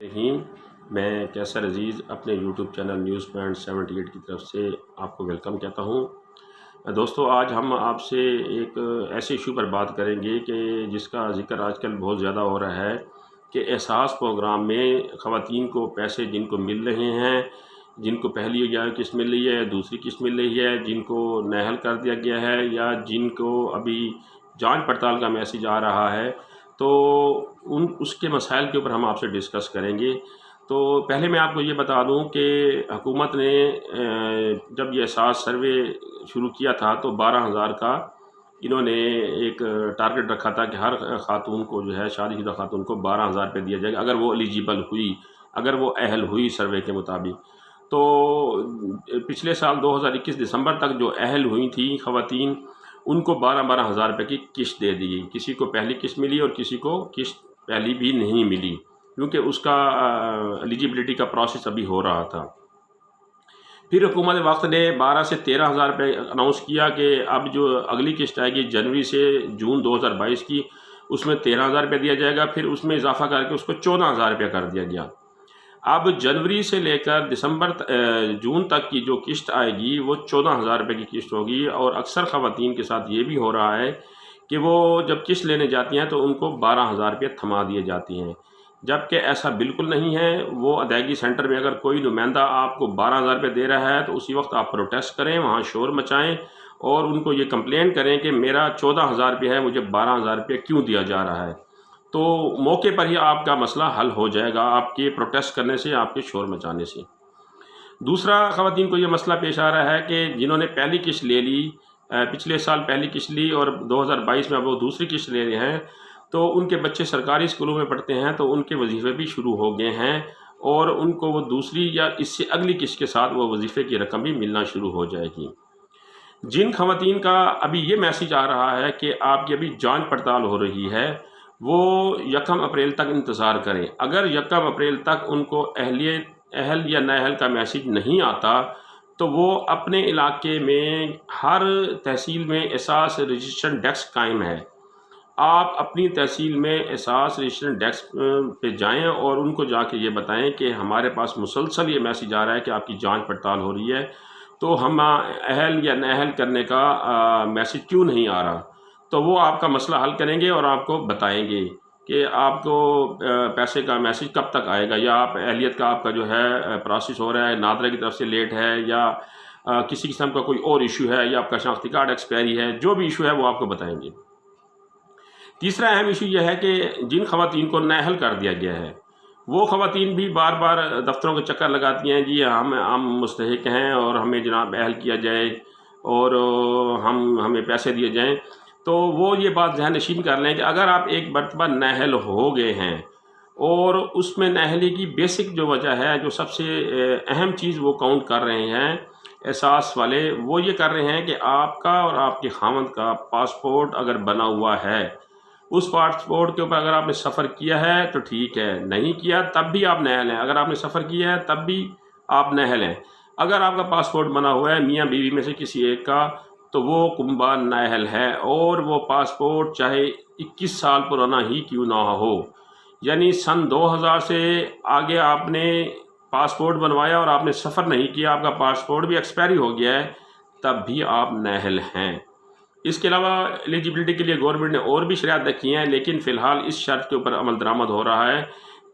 रहीम मैं कैसर अजीज़ अपने YouTube channel news point 78 की तरफ से आपको वेलकम कहता हूँ। दोस्तों, आज हम आपसे एक ऐसे इशू पर बात करेंगे कि जिसका ज़िक्र आजकल बहुत ज़्यादा हो रहा है कि एहसास प्रोग्राम में ख़वातीन को पैसे जिनको मिल रहे हैं, जिनको पहली या किस्त मिल रही है, दूसरी किस्त मिल रही है, जिनको नाअहल कर दिया गया है या जिनको अभी जांच पड़ताल का मैसेज आ रहा है, तो उसके मसाइल के ऊपर हम आपसे डिस्कस करेंगे। तो पहले मैं आपको ये बता दूं कि हुकूमत ने जब ये एहसास सर्वे शुरू किया था तो 12,000 का इन्होंने एक टारगेट रखा था कि हर खातून को जो है शादीशुदा खातून को 12,000 रुपये दिया जाएगा अगर वो एलिजिबल हुई, अगर वो अहल हुई सर्वे के मुताबिक। तो पिछले साल 2021 दिसंबर तक जो अहल हुई थी ख़वातीन, उनको 12-12 हज़ार रुपये की किस्त दे दी। किसी को पहली किस्त मिली और किसी को किस्त पहली भी नहीं मिली, क्योंकि उसका एलिजिबिलिटी का प्रोसेस अभी हो रहा था। फिर हुकूमत वक्त ने 12 से 13 हज़ार रुपये अनाउंस किया कि अब जो अगली किस्त आएगी जनवरी से जून 2022 की, उसमें 13,000 रुपये दिया जाएगा। फिर उसमें इजाफा करके उसको 14,000 रुपये कर दिया गया। अब जनवरी से लेकर जून तक की जो किस्त आएगी वो 14,000 रुपये की किस्त होगी। और अक्सर ख़वातीन के साथ ये भी हो रहा है कि वो जब किस्त लेने जाती हैं तो उनको 12,000 रुपये थमा दिए जाती हैं, जबकि ऐसा बिल्कुल नहीं है। वो अदायगी सेंटर में अगर कोई नुमाइंदा आपको 12,000 रुपये दे रहा है तो उसी वक्त आप प्रोटेस्ट करें, वहाँ शोर मचाएं और उनको ये कंप्लेन करें कि मेरा 14,000 रुपये है, मुझे 12,000 रुपये क्यों दिया जा रहा है। तो मौके पर ही आपका मसला हल हो जाएगा, आपके प्रोटेस्ट करने से, आपके शोर मचाने से। दूसरा, ख़वातीन को ये मसला पेश आ रहा है कि जिन्होंने पहली किस्त ले ली, पिछले साल पहली किस्त ली और 2022 में अब वो दूसरी किस्त ले रहे हैं, तो उनके बच्चे सरकारी स्कूलों में पढ़ते हैं तो उनके वजीफ़े भी शुरू हो गए हैं और उनको वो दूसरी या इससे अगली किस्त के साथ वो वजीफ़े की रकम भी मिलना शुरू हो जाएगी। जिन ख़वातीन का अभी ये मैसेज आ रहा है कि आपकी अभी जांच पड़ताल हो रही है, वो 1 अप्रैल तक इंतज़ार करें। अगर 1 अप्रैल तक उनको अहल या नाअहल का मैसेज नहीं आता तो वो अपने इलाके में हर तहसील में एहसास रजिस्ट्रेशन डेस्क कायम है। आप अपनी तहसील में एहसास रजिस्ट्रेशन डेस्क पे जाएं और उनको जाके ये बताएं कि हमारे पास मुसलसल ये मैसेज आ रहा है कि आपकी जांच पड़ताल हो रही है, तो हम अहल या नाअहल करने का मैसेज क्यों नहीं आ रहा। तो वो आपका मसला हल करेंगे और आपको बताएंगे कि आपको पैसे का मैसेज कब तक आएगा, या आप अहलियत का आपका जो है प्रोसेस हो रहा है, नादरा की तरफ से लेट है, या किसी किस्म का कोई और इशू है, या आपका शनाख्ती कार्ड एक्सपायरी है, जो भी इशू है वो आपको बताएंगे। तीसरा अहम इशू यह है कि जिन ख़वातीन को नाअहल कर दिया गया है, वो ख़वातीन भी बार बार दफ्तरों के चक्कर लगाती हैं, जी हम मुस्तहिक हैं और हमें जनाब अहल किया जाए और हमें पैसे दिए जाएँ। तो वो ये बात ज़हन नशीन कर लें कि अगर आप एक मरतबा नाअहल हो गए हैं और उसमें नाअहली की बेसिक जो वजह है, जो सबसे अहम चीज़ वो काउंट कर रहे हैं एहसास वाले, वो ये कर रहे हैं कि आपका और आपके खावंद का पासपोर्ट अगर बना हुआ है, उस पासपोर्ट के ऊपर अगर आपने सफ़र किया है तो ठीक है, नहीं किया तब भी आप नाअहल हैं। अगर आपने सफ़र किया है तब भी आप नाअहल हैं। अगर आपका पासपोर्ट बना हुआ है मियाँ बीवी में से किसी एक का, तो वो कुंबा नाअहल है, और वो पासपोर्ट चाहे 21 साल पुराना ही क्यों ना हो। यानी सन 2000 से आगे आपने पासपोर्ट बनवाया और आपने सफ़र नहीं किया, आपका पासपोर्ट भी एक्सपायरी हो गया है, तब भी आप नाअहल हैं। इसके अलावा एलिजिबिलिटी के लिए गवर्नमेंट ने और भी शराइत रखी हैं, लेकिन फ़िलहाल इस शर्त के ऊपर अमल दरामद हो रहा है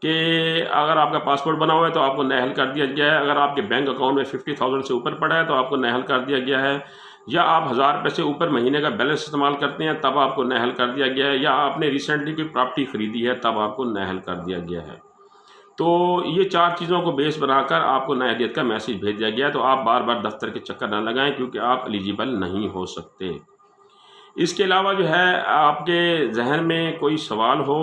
कि अगर आपका पासपोर्ट बना हुआ है तो आपको नाअहल कर दिया गया है। अगर आपके बैंक अकाउंट में 50,000 से ऊपर पड़ा है तो आपको नाअहल कर दिया गया है, या आप 1,000 रुपये से ऊपर महीने का बैलेंस इस्तेमाल करते हैं तब आपको नाअहल कर दिया गया है, या आपने रिसेंटली कोई प्रॉपर्टी ख़रीदी है तब आपको नाअहल कर दिया गया है। तो ये 4 चीज़ों को बेस बनाकर आपको नाअहलियत का मैसेज भेज दिया गया है। तो आप बार बार दफ्तर के चक्कर न लगाएं, क्योंकि आप एलिजिबल नहीं हो सकते। इसके अलावा जो है आपके जहन में कोई सवाल हो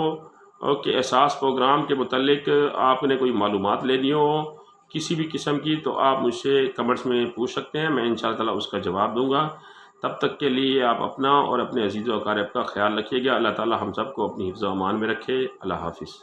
कि एहसास प्रोग्राम के मुतल्लिक आपने कोई मालूमात लेनी हो किसी भी किस्म की, तो आप मुझसे कमेंट्स में पूछ सकते हैं, मैं इंशाअल्लाह ताला उसका जवाब दूंगा। तब तक के लिए आप अपना और अपने अजीज़ व अकारिब का ख्याल रखिएगा। अल्लाह ताला हम सबको अपनी हिफ्ज़ व अमान में रखे। अल्लाह हाफ़िज़।